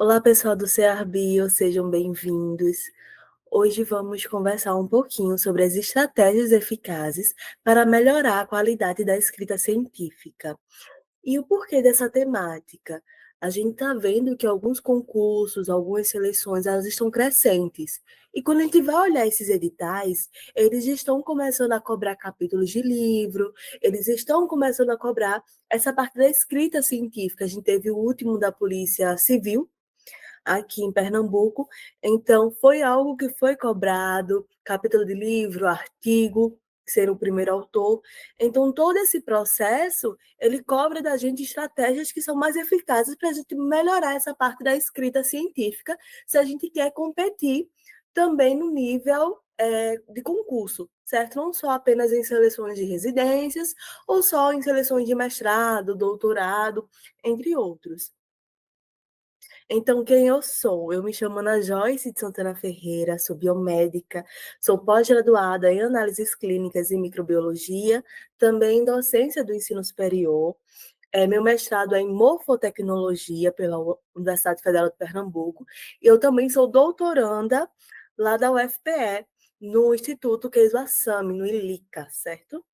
Olá, pessoal do CR Bio, sejam bem-vindos. Hoje vamos conversar um pouquinho sobre as estratégias eficazes para melhorar a qualidade da escrita científica. E o porquê dessa temática? A gente está vendo que alguns concursos, algumas seleções, elas estão crescentes. E quando a gente vai olhar esses editais, eles estão começando a cobrar capítulos de livro, eles estão começando a cobrar essa parte da escrita científica. A gente teve o último da Polícia Civil, aqui em Pernambuco. Então, foi algo que foi cobrado, capítulo de livro, artigo, ser o primeiro autor. Então, todo esse processo, ele cobra da gente estratégias que são mais eficazes para a gente melhorar essa parte da escrita científica, se a gente quer competir também no nível de concurso, certo? Não só apenas em seleções de residências, ou só em seleções de mestrado, doutorado, entre outros. Então, quem eu sou? Eu me chamo Ana Joyce de Santana Ferreira, sou biomédica, sou pós-graduada em análises clínicas e microbiologia, também em docência do ensino superior. Meu mestrado é em morfotecnologia pela Universidade Federal de Pernambuco, e eu também sou doutoranda lá da UFPE, no Instituto Queijo Assami, no ILICA, certo?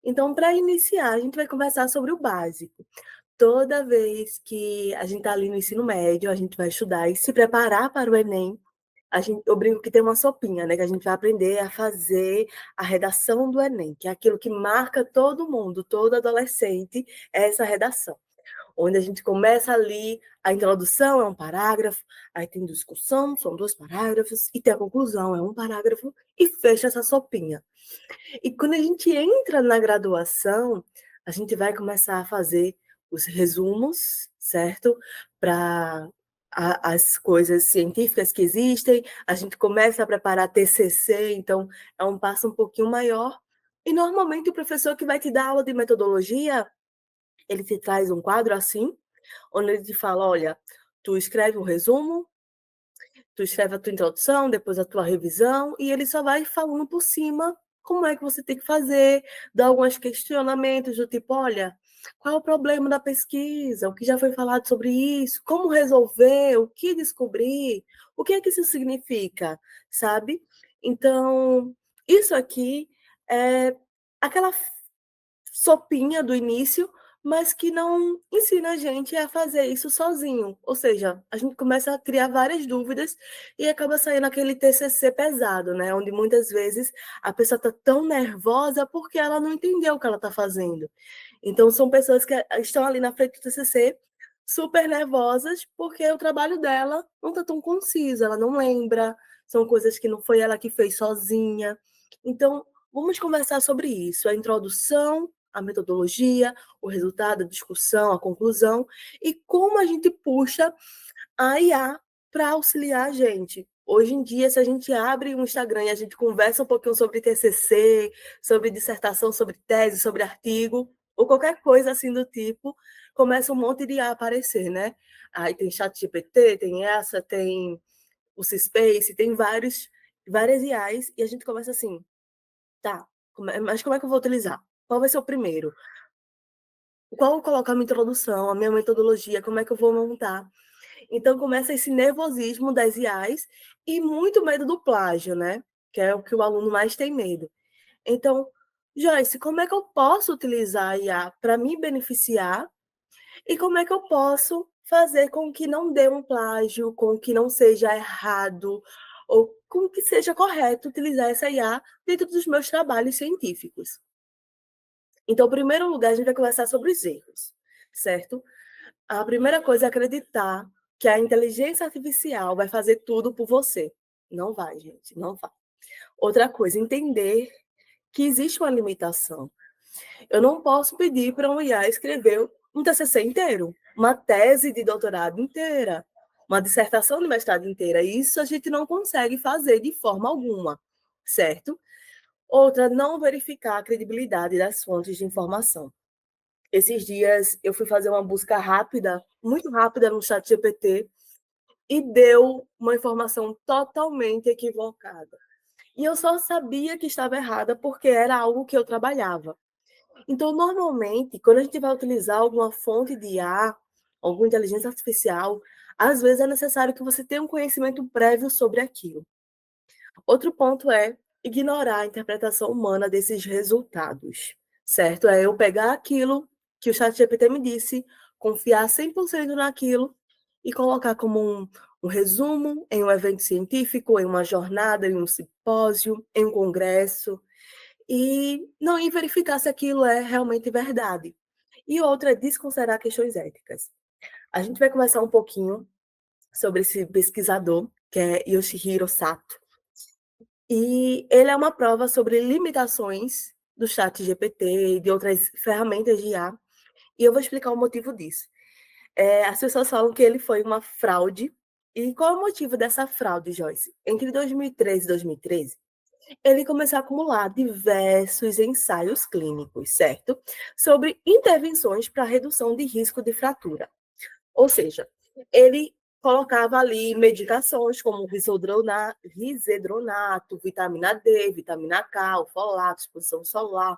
Então, para iniciar, a gente vai conversar sobre o básico. Toda vez que a gente está ali no ensino médio, a gente vai estudar e se preparar para o Enem. Eu brinco que tem uma sopinha, né? Que a gente vai aprender a fazer a redação do Enem, que é aquilo que marca todo mundo, todo adolescente, é essa redação. Onde a gente começa ali, a introdução é um parágrafo, aí tem discussão, são 2 parágrafos, e tem a conclusão, é um parágrafo, e fecha essa sopinha. E quando a gente entra na graduação, a gente vai começar a fazer os resumos, certo? Para as coisas científicas que existem, a gente começa a preparar TCC, então é um passo um pouquinho maior. E normalmente o professor que vai te dar aula de metodologia, ele te traz um quadro assim, onde ele te fala, olha, tu escreve um resumo, tu escreve a tua introdução, depois a tua revisão, e ele só vai falando por cima como é que você tem que fazer, dá alguns questionamentos do tipo, olha, qual é o problema da pesquisa, o que já foi falado sobre isso, como resolver, o que descobrir, o que é que isso significa, sabe? Então, isso aqui é aquela sopinha do início, mas que não ensina a gente a fazer isso sozinho. Ou seja, a gente começa a criar várias dúvidas e acaba saindo aquele TCC pesado, né? Onde muitas vezes a pessoa está tão nervosa porque ela não entendeu o que ela está fazendo. Então, são pessoas que estão ali na frente do TCC super nervosas porque o trabalho dela não está tão conciso, ela não lembra, são coisas que não foi ela que fez sozinha. Então, vamos conversar sobre isso, a introdução, a metodologia, o resultado, a discussão, a conclusão e como a gente puxa a IA para auxiliar a gente. Hoje em dia, se a gente abre um Instagram e a gente conversa um pouquinho sobre TCC, sobre dissertação, sobre tese, sobre artigo, ou qualquer coisa assim do tipo, começa um monte de IA a aparecer, né? Aí tem ChatGPT, tem essa, tem o C-Space, tem várias IAs, e a gente começa assim, tá, mas como é que eu vou utilizar? Qual vai ser o primeiro? Qual eu coloco a minha introdução, a minha metodologia, como é que eu vou montar? Então começa esse nervosismo das IAs e muito medo do plágio, né? Que é o que o aluno mais tem medo. Então, Joyce, como é que eu posso utilizar a IA para me beneficiar e como é que eu posso fazer com que não dê um plágio, com que não seja errado ou com que seja correto utilizar essa IA dentro dos meus trabalhos científicos? Então, em primeiro lugar, a gente vai conversar sobre os erros, certo? A primeira coisa é acreditar que a inteligência artificial vai fazer tudo por você. Não vai, gente, não vai. Outra coisa, entender que existe uma limitação. Eu não posso pedir para um IA escrever um TCC inteiro, uma tese de doutorado inteira, uma dissertação de mestrado inteira. Isso a gente não consegue fazer de forma alguma, certo? Outra, não verificar a credibilidade das fontes de informação. Esses dias eu fui fazer uma busca rápida, muito rápida no ChatGPT e deu uma informação totalmente equivocada. E eu só sabia que estava errada porque era algo que eu trabalhava. Então, normalmente, quando a gente vai utilizar alguma fonte de IA, alguma inteligência artificial, Às vezes é necessário que você tenha um conhecimento prévio sobre aquilo. Outro ponto é ignorar a interpretação humana desses resultados, certo? É eu pegar aquilo que o ChatGPT me disse, confiar 100% naquilo e colocar como um resumo em um evento científico, em uma jornada, em um simpósio, em um congresso, e não ir verificar se aquilo é realmente verdade. E outra é desconsiderar questões éticas. A gente vai conversar um pouquinho sobre esse pesquisador, que é Yoshihiro Sato, e ele é uma prova sobre limitações do chat GPT e de outras ferramentas de IA, e eu vou explicar o motivo disso. As pessoas falam que ele foi uma fraude, e qual é o motivo dessa fraude, Joyce? Entre 2013 e 2013, ele começou a acumular diversos ensaios clínicos, certo? Sobre intervenções para redução de risco de fratura. Ou seja, ele colocava ali medicações como risedronato, vitamina D, vitamina K, o folato, exposição solar.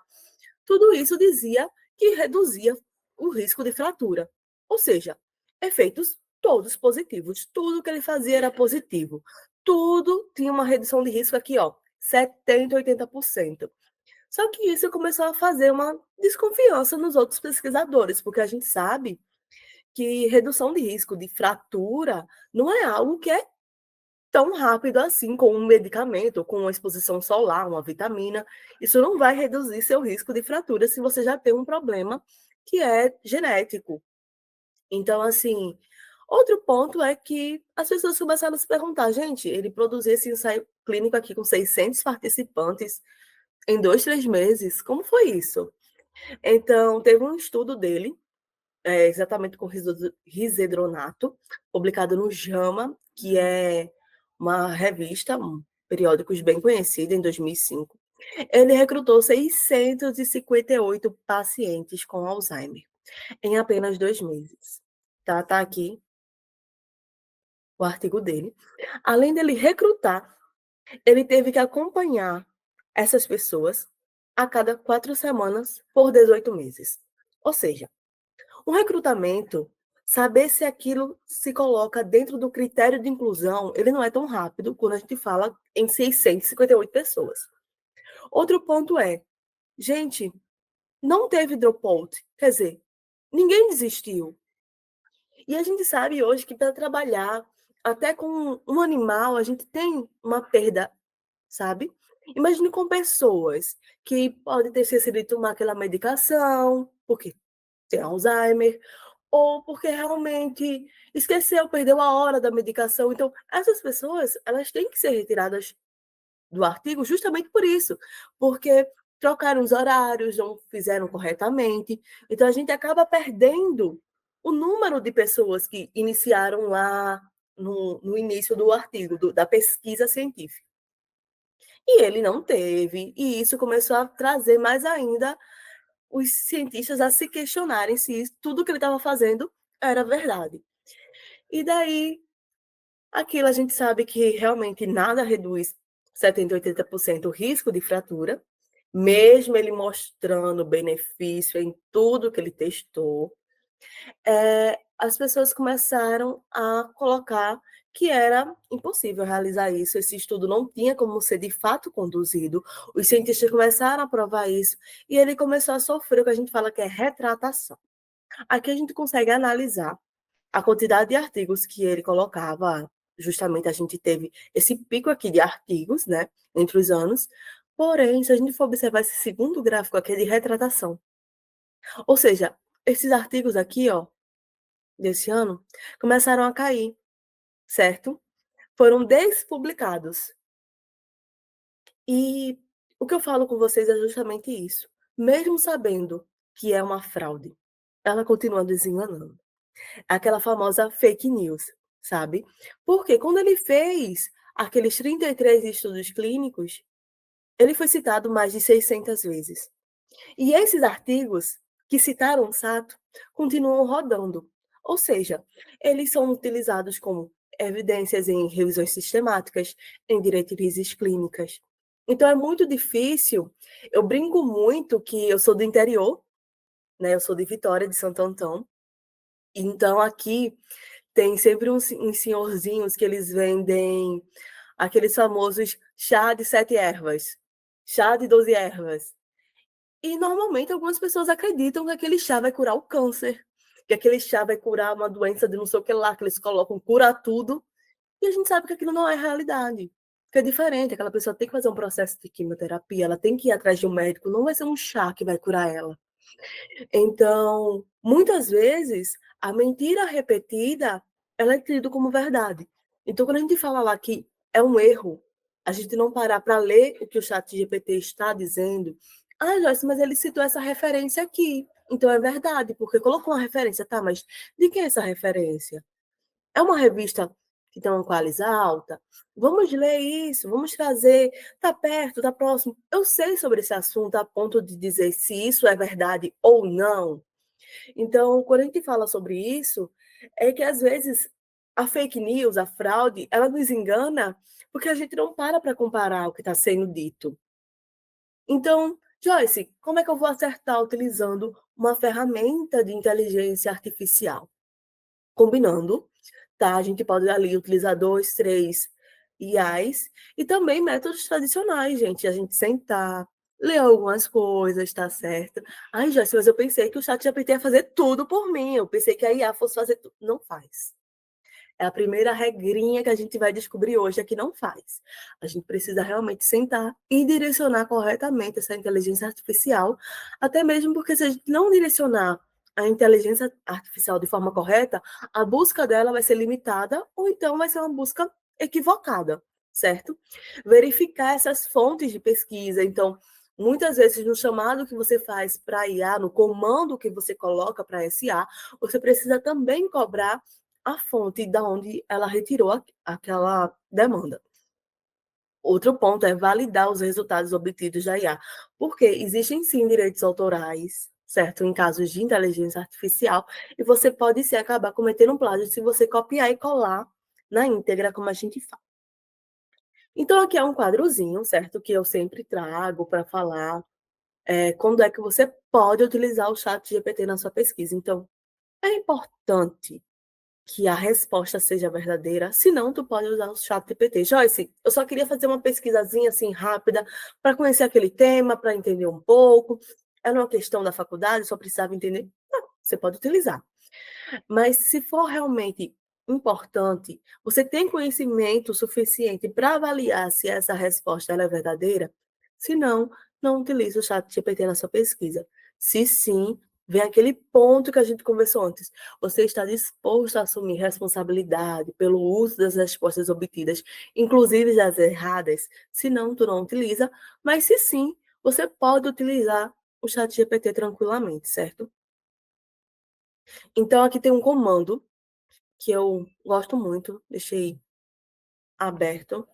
Tudo isso dizia que reduzia o risco de fratura. Ou seja, efeitos todos positivos. Tudo que ele fazia era positivo. Tudo tinha uma redução de risco aqui, ó, 70, 80%. Só que isso começou a fazer uma desconfiança nos outros pesquisadores, porque a gente sabe que redução de risco de fratura não é algo que é tão rápido assim com um medicamento, com uma exposição solar, uma vitamina. Isso não vai reduzir seu risco de fratura se você já tem um problema que é genético. Então, assim, outro ponto é que as pessoas começaram a se perguntar, gente, ele produziu esse ensaio clínico aqui com 600 participantes em 2, 3 meses, como foi isso? Então, teve um estudo dele exatamente com risedronato, publicado no JAMA, que é uma revista, um periódicos bem conhecido, em 2005. Ele recrutou 658 pacientes com Alzheimer em apenas 2 meses. Tá aqui o artigo dele. Além dele recrutar, ele teve que acompanhar essas pessoas a cada 4 semanas por 18 meses. Ou seja, o recrutamento, saber se aquilo se coloca dentro do critério de inclusão, ele não é tão rápido quando a gente fala em 658 pessoas. Outro ponto é, gente, não teve dropout, quer dizer, ninguém desistiu. E a gente sabe hoje que para trabalhar até com um animal, a gente tem uma perda, sabe? Imagine com pessoas que podem ter esquecido de tomar aquela medicação, porque tem Alzheimer, ou porque realmente esqueceu, perdeu a hora da medicação. Então, essas pessoas, elas têm que ser retiradas do artigo justamente por isso, porque trocaram os horários, não fizeram corretamente. Então, a gente acaba perdendo o número de pessoas que iniciaram lá no início do artigo, da pesquisa científica. E ele não teve, e isso começou a trazer mais ainda os cientistas a se questionarem se tudo que ele estava fazendo era verdade. E daí, aquilo a gente sabe que realmente nada reduz 70, 80% o risco de fratura, mesmo ele mostrando benefício em tudo que ele testou, as pessoas começaram a colocar que era impossível realizar isso, esse estudo não tinha como ser de fato conduzido, os cientistas começaram a provar isso, e ele começou a sofrer o que a gente fala que é retratação. Aqui a gente consegue analisar a quantidade de artigos que ele colocava, justamente a gente teve esse pico aqui de artigos, né, entre os anos, porém, se a gente for observar esse segundo gráfico aqui, é de retratação. Ou seja, esses artigos aqui, ó, desse ano, começaram a cair, certo? Foram despublicados. E o que eu falo com vocês é justamente isso. Mesmo sabendo que é uma fraude, ela continua desenganando. Aquela famosa fake news, sabe? Porque quando ele fez aqueles 33 estudos clínicos, ele foi citado mais de 600 vezes. E esses artigos que citaram o Sato continuam rodando. Ou seja, eles são utilizados como evidências em revisões sistemáticas, em diretrizes clínicas. Então é muito difícil. Eu brinco muito que eu sou do interior, né? Eu sou de Vitória, de Santo Antão. Então aqui Tem sempre uns senhorzinhos que eles vendem aqueles famosos chá de 7 ervas, chá de 12 ervas. E normalmente algumas pessoas acreditam que aquele chá vai curar o câncer, que aquele chá vai curar uma doença de não sei o que lá, que eles colocam cura tudo, e a gente sabe que aquilo não é realidade. Que é diferente, aquela pessoa tem que fazer um processo de quimioterapia, ela tem que ir atrás de um médico, não vai ser um chá que vai curar ela. Então, muitas vezes, a mentira repetida, ela é tida como verdade. Então, quando a gente fala lá que é um erro, a gente não parar para ler o que o chat GPT está dizendo. Ah, Joyce, mas ele citou essa referência aqui. Então é verdade, porque colocou uma referência. Tá, mas de quem é essa referência? É uma revista que tem uma qualidade alta? Vamos ler isso, vamos trazer. Está perto, está próximo. Eu sei sobre esse assunto a ponto de dizer se isso é verdade ou não. Então, quando a gente fala sobre isso, é que às vezes a fake news, a fraude, ela nos engana porque a gente não para comparar o que está sendo dito. Então, Joyce, como é que eu vou acertar utilizando uma ferramenta de inteligência artificial? Combinando, tá? A gente pode ali utilizar 2, 3 IAs e também métodos tradicionais, gente. A gente sentar, ler algumas coisas, tá certo? Ai, Joyce, mas eu pensei que o ChatGPT ia fazer tudo por mim. Eu pensei que a IA fosse fazer tudo. Não faz. É a primeira regrinha que a gente vai descobrir hoje é que não faz. A gente precisa realmente sentar e direcionar corretamente essa inteligência artificial, até mesmo porque se a gente não direcionar a inteligência artificial de forma correta, a busca dela vai ser limitada ou então vai ser uma busca equivocada, certo? Verificar essas fontes de pesquisa. Então, muitas vezes no chamado que você faz para a IA, no comando que você coloca para essa IA, você precisa também cobrar a fonte da onde ela retirou aquela demanda. Outro ponto é validar os resultados obtidos da IA, porque existem sim direitos autorais, certo? Em casos de inteligência artificial, e você pode sim acabar cometendo um plágio se você copiar e colar na íntegra, como a gente fala. Então, aqui é um quadrozinho, certo? Que eu sempre trago para falar quando é que você pode utilizar o chat GPT na sua pesquisa. Então, é importante que a resposta seja verdadeira, senão tu pode usar o chat GPT. Joyce, eu só queria fazer uma pesquisazinha assim rápida para conhecer aquele tema, para entender um pouco. Era uma questão da faculdade, só precisava entender. Não, você pode utilizar. Mas se for realmente importante, você tem conhecimento suficiente para avaliar se essa resposta ela é verdadeira? Se não, não utilize o chat GPT na sua pesquisa. Se sim, vem aquele ponto que a gente conversou antes. Você está disposto a assumir responsabilidade pelo uso das respostas obtidas, inclusive as erradas? Se não, tu não utiliza. Mas se sim, você pode utilizar o chat GPT tranquilamente, certo? Então, aqui tem um comando que eu gosto muito, deixei aberto.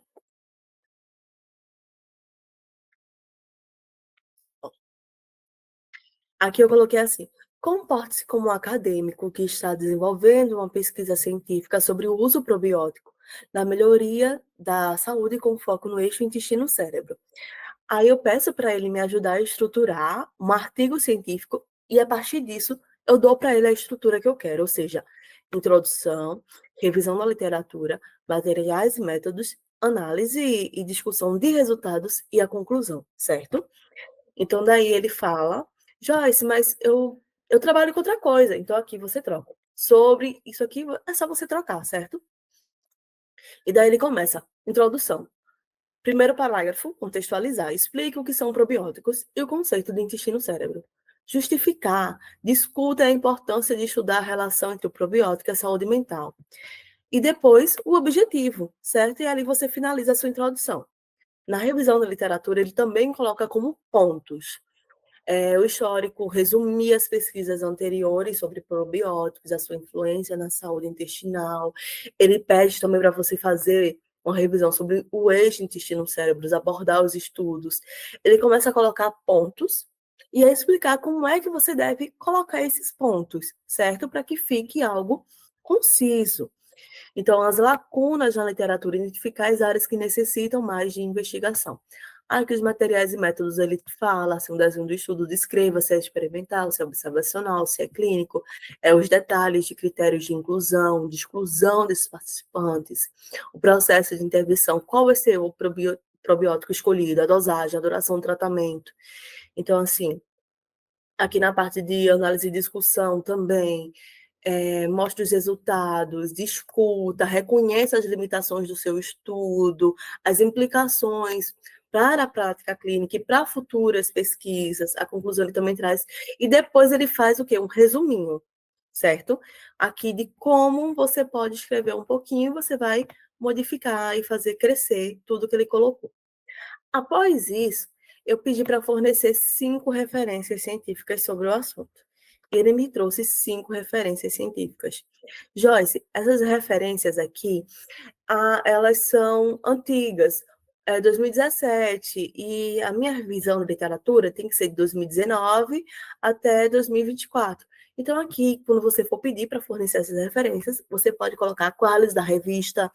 Aqui eu coloquei assim: comporte-se como um acadêmico que está desenvolvendo uma pesquisa científica sobre o uso probiótico na melhoria da saúde com foco no eixo intestino-cérebro. Aí eu peço para ele me ajudar a estruturar um artigo científico e a partir disso eu dou para ele a estrutura que eu quero, ou seja, introdução, revisão da literatura, materiais e métodos, análise e discussão de resultados e a conclusão, certo? Então daí ele fala, Joyce, mas eu trabalho com outra coisa, então aqui você troca. Sobre isso aqui é só você trocar, certo? E daí ele começa, introdução. Primeiro parágrafo, contextualizar. Explica o que são probióticos e o conceito do intestino-cérebro. Justificar. Discuta a importância de estudar a relação entre o probiótico e a saúde mental. E depois, o objetivo, certo? E ali você finaliza a sua introdução. Na revisão da literatura, ele também coloca como pontos o histórico, resumir as pesquisas anteriores sobre probióticos, a sua influência na saúde intestinal. Ele pede também para você fazer uma revisão sobre o eixo intestino-cérebro, abordar os estudos. Ele começa a colocar pontos e a explicar como é que você deve colocar esses pontos, certo? Para que fique algo conciso. Então, as lacunas na literatura, identificar as áreas que necessitam mais de investigação. Aqui os materiais e métodos ele fala, assim, o desenho do estudo descreva se é experimental, se é observacional, se é clínico, os detalhes de critérios de exclusão desses participantes, o processo de intervenção, qual vai ser o probiótico escolhido, a dosagem, a duração do tratamento. Então, assim, aqui na parte de análise e discussão também, mostra os resultados, discuta, reconheça as limitações do seu estudo, as implicações para a prática clínica e para futuras pesquisas, a conclusão ele também traz, e depois ele faz o quê? Um resuminho, certo? Aqui de como você pode escrever um pouquinho, você vai modificar e fazer crescer tudo que ele colocou. Após isso, eu pedi para fornecer 5 referências científicas sobre o assunto. Ele me trouxe 5 referências científicas. Joyce, essas referências aqui, elas são antigas, 2017, e a minha revisão de literatura tem que ser de 2019 até 2024. Então, aqui, quando você for pedir para fornecer essas referências, você pode colocar quais da revista,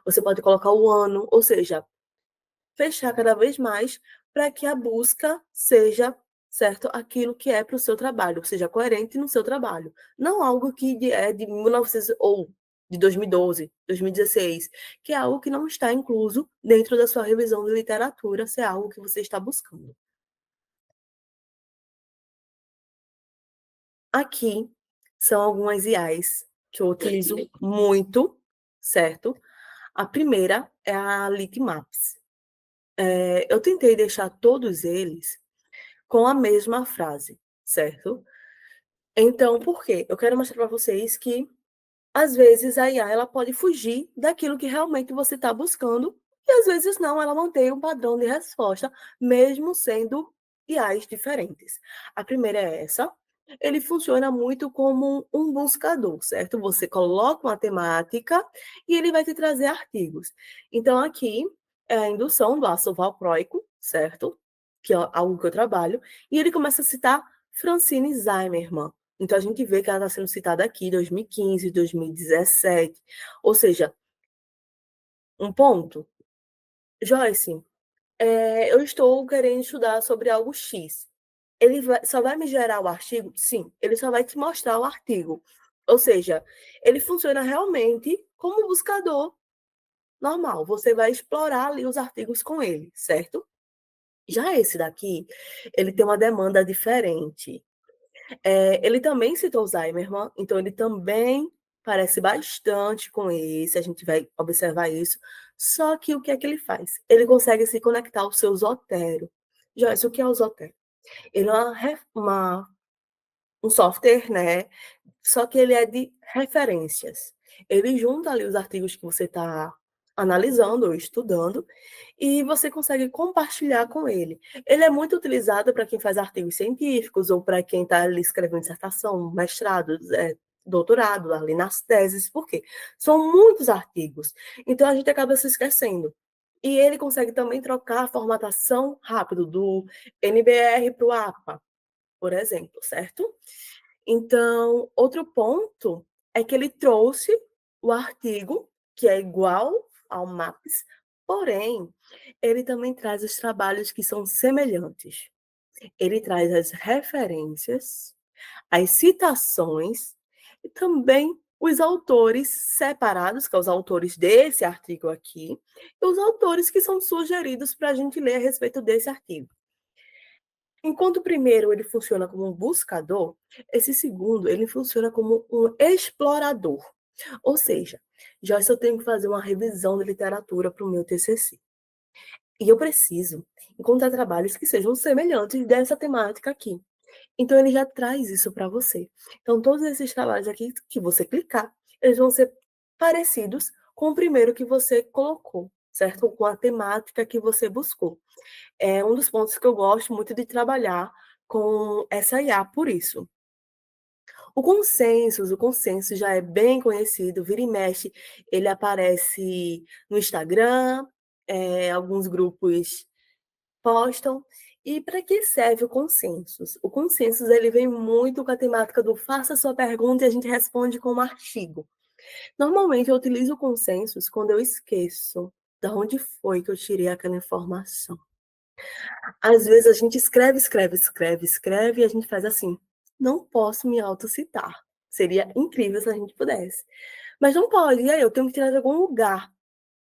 você pode colocar o ano, ou seja, fechar cada vez mais para que a busca seja, certo, aquilo que é para o seu trabalho, seja coerente no seu trabalho. Não algo que é de 1900 ou de 2012, 2016, que é algo que não está incluso dentro da sua revisão de literatura, se é algo que você está buscando. Aqui são algumas IAs que eu utilizo muito, certo? A primeira é a Litmaps. Eu tentei deixar todos eles com a mesma frase, certo? Então, por quê? Eu quero mostrar para vocês que, às vezes, a IA ela pode fugir daquilo que realmente você está buscando, e às vezes não, ela mantém um padrão de resposta, mesmo sendo IAs diferentes. A primeira é essa. Ele funciona muito como um buscador, certo? Você coloca uma temática e ele vai te trazer artigos. Então, aqui é a indução do ácido valproico, certo? Que é algo que eu trabalho, e ele começa a citar Francine Zimmermann. Então, a gente vê que ela está sendo citada aqui, 2015, 2017. Ou seja, um ponto. Joyce, eu estou querendo estudar sobre algo X. Só vai me gerar o artigo? Sim, ele só vai te mostrar o artigo. Ou seja, ele funciona realmente como um buscador normal. Você vai explorar ali os artigos com ele, certo? Já esse daqui, ele tem uma demanda diferente. Ele também citou Alzheimer, então ele também parece bastante com esse, a gente vai observar isso. Só que o que é que ele faz? Ele consegue se conectar ao seu Zotero. Joyce, o que é o Zotero? Ele é um software, né? Só que ele é de referências. Ele junta ali os artigos que você está analisando ou estudando e você consegue compartilhar com ele. Ele é muito utilizado para quem faz artigos científicos ou para quem está ali escrevendo dissertação, mestrado, doutorado, ali nas teses, porque são muitos artigos. Então a gente acaba se esquecendo. E ele consegue também trocar a formatação rápido do NBR para o APA, por exemplo, certo? Então, outro ponto é que ele trouxe o artigo, que é igual ao MAPS, porém, ele também traz os trabalhos que são semelhantes. Ele traz as referências, as citações e também os autores separados, que são os autores desse artigo aqui, e os autores que são sugeridos para a gente ler a respeito desse artigo. Enquanto o primeiro ele funciona como um buscador, esse segundo ele funciona como um explorador. Ou seja, Joyce, eu tenho que fazer uma revisão de literatura para o meu TCC. E eu preciso encontrar trabalhos que sejam semelhantes dessa temática aqui. Então, ele já traz isso para você. Então, todos esses trabalhos aqui que você clicar, eles vão ser parecidos com o primeiro que você colocou, certo? Com a temática que você buscou. É um dos pontos que eu gosto muito de trabalhar com essa IA, por isso. O consenso já é bem conhecido, vira e mexe, ele aparece no Instagram, alguns grupos postam. E para que serve o consensus? O consensus ele vem muito com a temática do faça sua pergunta e a gente responde com um artigo. Normalmente eu utilizo o consensus quando eu esqueço de onde foi que eu tirei aquela informação. Às vezes a gente escreve, escreve, escreve, escreve e a gente faz assim: "Não posso me autocitar". Seria incrível se a gente pudesse, mas não pode. E aí, eu tenho que tirar de algum lugar.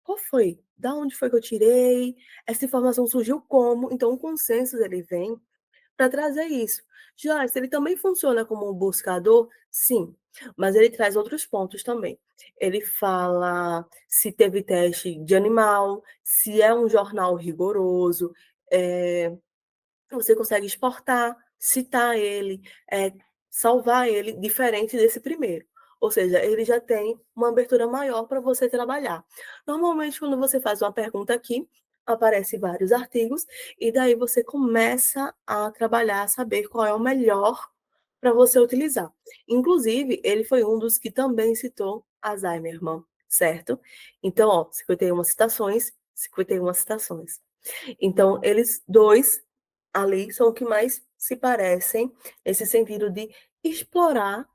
Qual foi? Da onde foi que eu tirei? Essa informação surgiu como? Então o consenso ele vem para trazer isso. Joyce, ele também funciona como um buscador? Sim, mas ele traz outros pontos também. Ele fala se teve teste de animal, se é um jornal rigoroso, eh, você consegue exportar, citar ele, salvar ele, diferente desse primeiro. Ou seja, ele já tem uma abertura maior para você trabalhar. Normalmente, quando você faz uma pergunta aqui, aparece vários artigos, e daí você começa a trabalhar, a saber qual é o melhor para você utilizar. Inclusive, ele foi um dos que também citou Alzheimer, certo? Então, ó, 51 citações, 51 citações. Então, eles dois ali são o que mais se parecem, nesse sentido de explorar,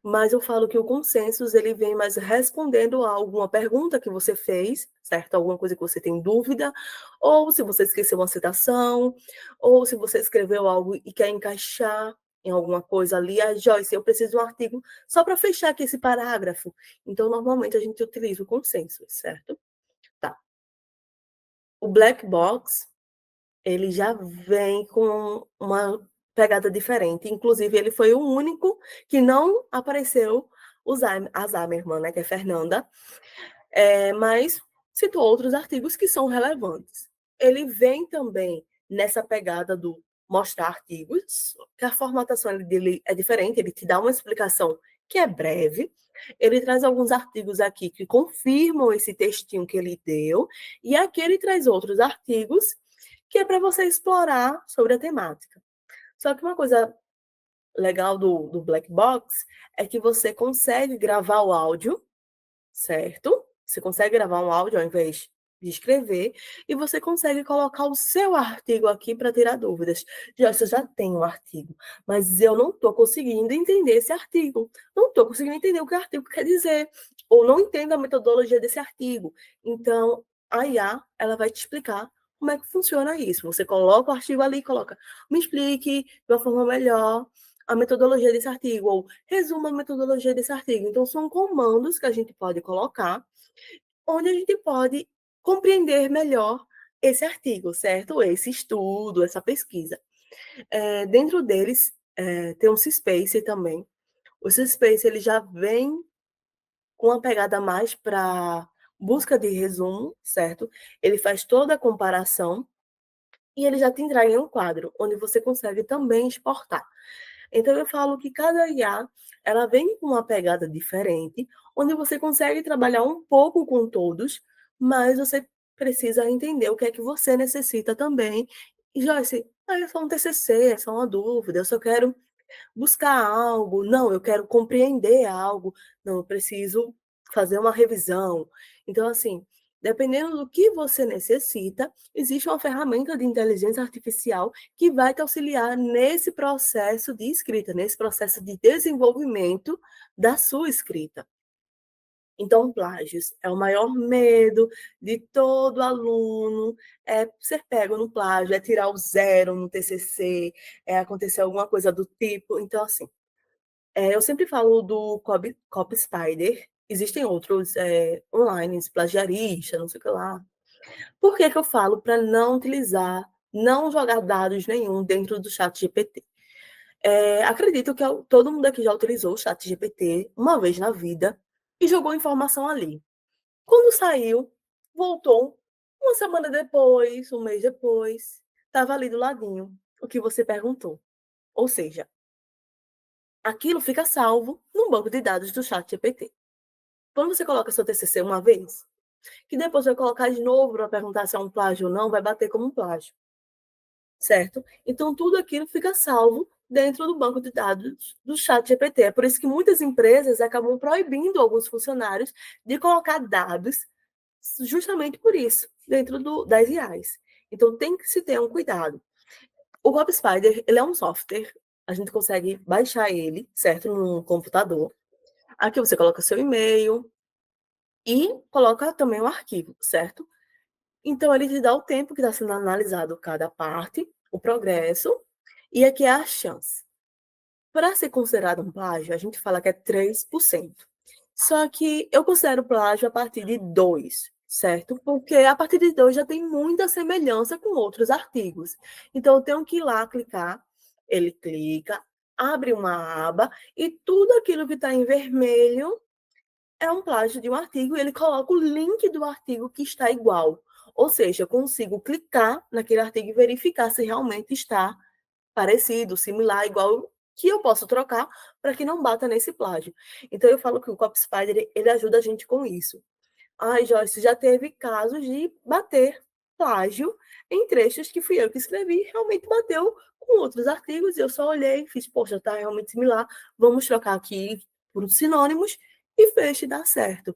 mas eu falo que o consensus ele vem mais respondendo a alguma pergunta que você fez, certo? Alguma coisa que você tem dúvida, ou se você esqueceu uma citação, ou se você escreveu algo e quer encaixar em alguma coisa ali. Ah, Joyce, eu preciso de um artigo só para fechar aqui esse parágrafo. Então, normalmente a gente utiliza o consensus, certo? Tá. O black box ele já vem com uma pegada diferente, inclusive ele foi o único que não apareceu a Zamerman, né, que é Fernanda, mas citou outros artigos que são relevantes. Ele vem também nessa pegada do mostrar artigos, que a formatação dele é diferente, ele te dá uma explicação que é breve, ele traz alguns artigos aqui que confirmam esse textinho que ele deu, e aqui ele traz outros artigos que é para você explorar sobre a temática. Só que uma coisa legal do Black Box é que você consegue gravar o áudio, certo? Você consegue gravar um áudio ao invés de escrever, e você consegue colocar o seu artigo aqui para tirar dúvidas. Já, você já tem um artigo, mas eu não estou conseguindo entender esse artigo. Não estou conseguindo entender o que o artigo quer dizer, ou não entendo a metodologia desse artigo. Então, a IA, ela vai te explicar como é que funciona isso. Você coloca o artigo ali e coloca, me explique de uma forma melhor a metodologia desse artigo, ou resuma a metodologia desse artigo. Então, são comandos que a gente pode colocar, onde a gente pode compreender melhor esse artigo, certo? Esse estudo, essa pesquisa. Dentro deles, tem um C-Space também. O C-Space ele já vem com uma pegada mais para busca de resumo, certo? Ele faz toda a comparação e ele já te entrega em um quadro, onde você consegue também exportar. Então eu falo que cada IA, ela vem com uma pegada diferente, onde você consegue trabalhar um pouco com todos, mas você precisa entender o que é que você necessita também. E Joyce, é só um TCC, é só uma dúvida, eu só quero buscar algo, não, eu quero compreender algo, não, eu preciso fazer uma revisão. Então, assim, dependendo do que você necessita, existe uma ferramenta de inteligência artificial que vai te auxiliar nesse processo de escrita, nesse processo de desenvolvimento da sua escrita. Então, plágios é o maior medo de todo aluno, é ser pego no plágio, é tirar o zero no TCC, é acontecer alguma coisa do tipo. Então, assim, eu sempre falo do Copy Spider, existem outros online, plagiarista, não sei o que lá. Por que que eu falo para não utilizar, não jogar dados nenhum dentro do chat GPT? Acredito que todo mundo aqui já utilizou o chat GPT uma vez na vida e jogou informação ali. Quando saiu, voltou uma semana depois, um mês depois, estava ali do ladinho o que você perguntou. Ou seja, aquilo fica salvo no banco de dados do ChatGPT. Quando você coloca seu TCC uma vez, que depois vai colocar de novo para perguntar se é um plágio ou não, vai bater como um plágio, certo? Então, tudo aquilo fica salvo dentro do banco de dados do ChatGPT. É por isso que muitas empresas acabam proibindo alguns funcionários de colocar dados justamente por isso, dentro das IAs. Então, tem que se ter um cuidado. O Copy Spider, ele é um software, a gente consegue baixar ele, certo, no computador. Aqui você coloca seu e-mail e coloca também o arquivo, certo? Então, ele te dá o tempo que está sendo analisado cada parte, o progresso, e aqui é a chance. Para ser considerado um plágio, a gente fala que é 3%. Só que eu considero plágio a partir de 2, certo? Porque a partir de 2 já tem muita semelhança com outros artigos. Então, eu tenho que ir lá clicar, ele clica, abre uma aba e tudo aquilo que está em vermelho é um plágio de um artigo e ele coloca o link do artigo que está igual. Ou seja, eu consigo clicar naquele artigo e verificar se realmente está parecido, similar, igual, que eu posso trocar para que não bata nesse plágio. Então, eu falo que o CopySpider, ele ajuda a gente com isso. Ai, Joyce, já teve casos de bater plágio em trechos que fui eu que escrevi, realmente bateu com outros artigos, e eu só olhei e fiz, poxa, está realmente similar, vamos trocar aqui por sinônimos, e fez dar certo.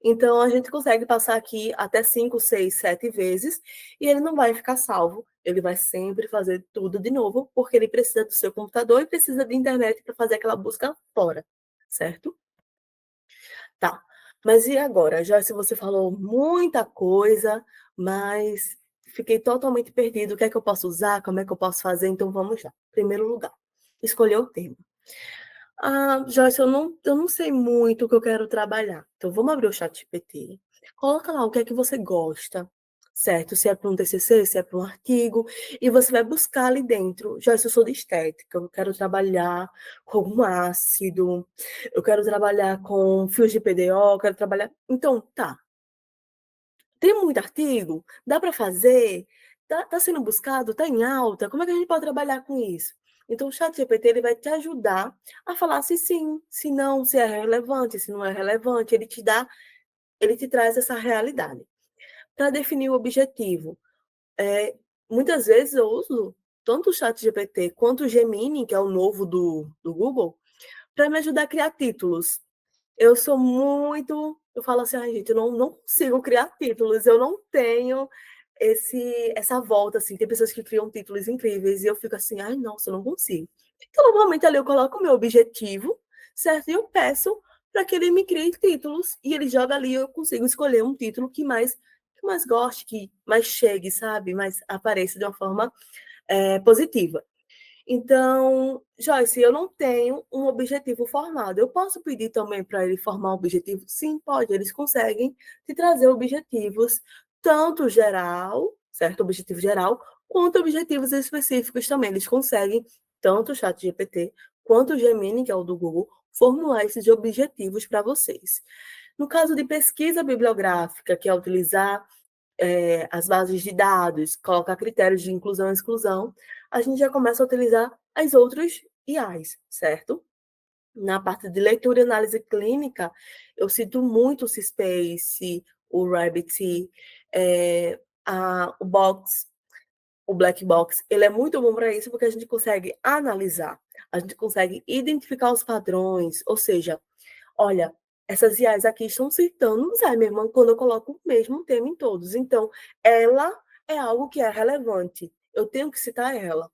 Então, a gente consegue passar aqui até 5, 6, 7 vezes, e ele não vai ficar salvo, ele vai sempre fazer tudo de novo, porque ele precisa do seu computador e precisa de internet para fazer aquela busca fora, certo? Tá. Mas e agora? Já se você falou muita coisa, mas fiquei totalmente perdido. O que é que eu posso usar? Como é que eu posso fazer? Então vamos lá. Primeiro lugar, escolher o tema. Ah, Joyce, eu não sei muito o que eu quero trabalhar. Então vamos abrir o chat GPT. Coloca lá o que é que você gosta, certo? Se é para um TCC, se é para um artigo, e você vai buscar ali dentro. Joyce, eu sou de estética, eu quero trabalhar com um ácido, eu quero trabalhar com fios de PDO, eu quero trabalhar. Então, tá. Tem muito artigo? Dá para fazer? Tá sendo buscado? Tá em alta? Como é que a gente pode trabalhar com isso? Então, o ChatGPT ele vai te ajudar a falar se sim, se não, se é relevante, se não é relevante. Ele te traz essa realidade. Para definir o objetivo, muitas vezes eu uso tanto o ChatGPT quanto o Gemini, que é o novo do Google, para me ajudar a criar títulos. Eu falo assim: "Ai gente, eu não consigo criar títulos, eu não tenho essa volta, assim". Tem pessoas que criam títulos incríveis e eu fico assim: "Ai, nossa, eu não consigo". Então, normalmente ali eu coloco o meu objetivo, certo? E eu peço para que ele me crie títulos e ele joga ali e eu consigo escolher um título que mais goste, que mais chegue, sabe? Mais apareça de uma forma, positiva. Então, Joyce, eu não tenho um objetivo formado. Eu posso pedir também para ele formar um objetivo? Sim, pode. Eles conseguem te trazer objetivos, tanto geral, certo? Objetivo geral, quanto objetivos específicos também. Eles conseguem, tanto o ChatGPT quanto o Gemini, que é o do Google, formular esses objetivos para vocês. No caso de pesquisa bibliográfica, que é utilizar as bases de dados, colocar critérios de inclusão e exclusão, a gente já começa a utilizar as outras IAs, certo? Na parte de leitura e análise clínica, eu cito muito o CSpace, o Rabbit, o Box, o Black Box. Ele é muito bom para isso porque a gente consegue analisar, a gente consegue identificar os padrões, ou seja, olha, essas IAs aqui estão citando Zimmermann quando eu coloco o mesmo tema em todos. Então, ela é algo que é relevante. Eu tenho que citar ela.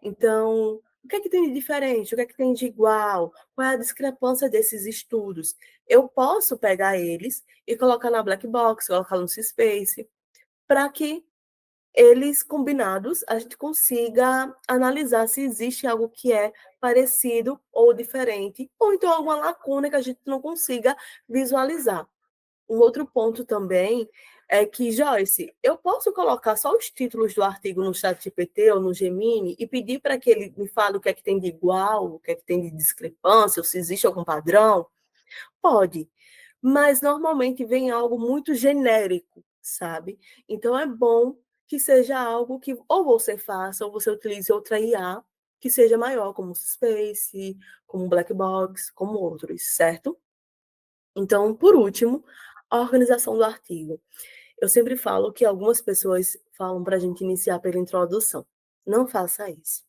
Então, o que é que tem de diferente? O que é que tem de igual? Qual é a discrepância desses estudos? Eu posso pegar eles e colocar na Black Box, colocar no C-Space, para que eles combinados, a gente consiga analisar se existe algo que é parecido ou diferente, ou então alguma lacuna que a gente não consiga visualizar. Um outro ponto também é que, Joyce, eu posso colocar só os títulos do artigo no ChatGPT ou no Gemini e pedir para que ele me fale o que é que tem de igual, o que é que tem de discrepância, ou se existe algum padrão? Pode, mas normalmente vem algo muito genérico, sabe? Então é bom que seja algo que ou você faça ou você utilize outra IA que seja maior, como o Space, como o Black Box, como outros, certo? Então, por último, a organização do artigo. Eu sempre falo que algumas pessoas falam para a gente iniciar pela introdução. Não faça isso.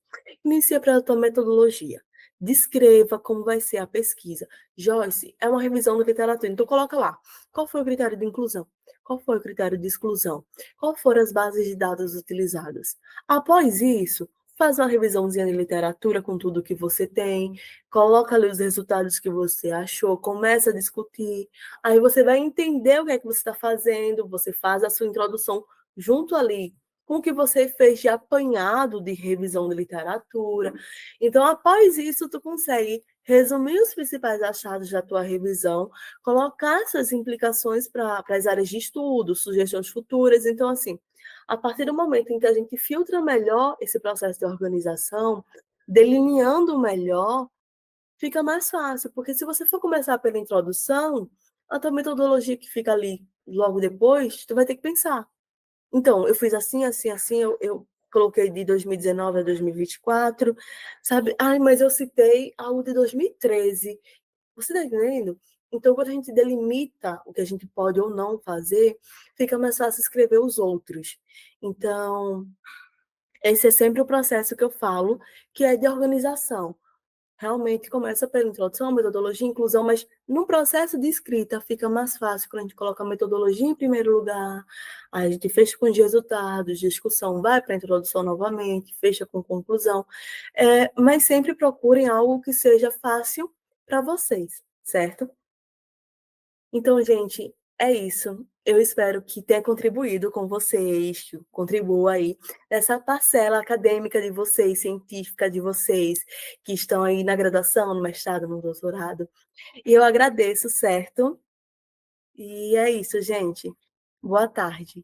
Inicie pela tua metodologia. Descreva como vai ser a pesquisa. Joyce, é uma revisão da literatura. Então, coloca lá. Qual foi o critério de inclusão? Qual foi o critério de exclusão? Qual foram as bases de dados utilizadas? Após isso, faz uma revisãozinha de literatura com tudo que você tem, coloca ali os resultados que você achou, começa a discutir. Aí você vai entender o que é que você está fazendo, você faz a sua introdução junto ali com o que você fez de apanhado de revisão de literatura. Então, após isso, tu consegue resumir os principais achados da tua revisão, colocar essas implicações para as áreas de estudo, sugestões futuras. Então, assim, a partir do momento em que a gente filtra melhor esse processo de organização, delineando melhor, fica mais fácil, porque se você for começar pela introdução, a tua metodologia que fica ali logo depois, tu vai ter que pensar. Então, eu fiz assim, assim, assim, eu coloquei de 2019 a 2024, sabe? Ai, mas eu citei algo de 2013. Você tá entendendo? Então, quando a gente delimita o que a gente pode ou não fazer, fica mais fácil escrever os outros. Então, esse é sempre o processo que eu falo, que é de organização. Realmente começa pela introdução, metodologia, inclusão, mas no processo de escrita fica mais fácil quando a gente coloca a metodologia em primeiro lugar, aí a gente fecha com os resultados, discussão, vai para a introdução novamente, fecha com conclusão, mas sempre procurem algo que seja fácil para vocês, certo? Então, gente, é isso. Eu espero que tenha contribuído com vocês, que contribua aí nessa parcela acadêmica de vocês, científica de vocês, que estão aí na graduação, no mestrado, no doutorado. E eu agradeço, certo? E é isso, gente. Boa tarde.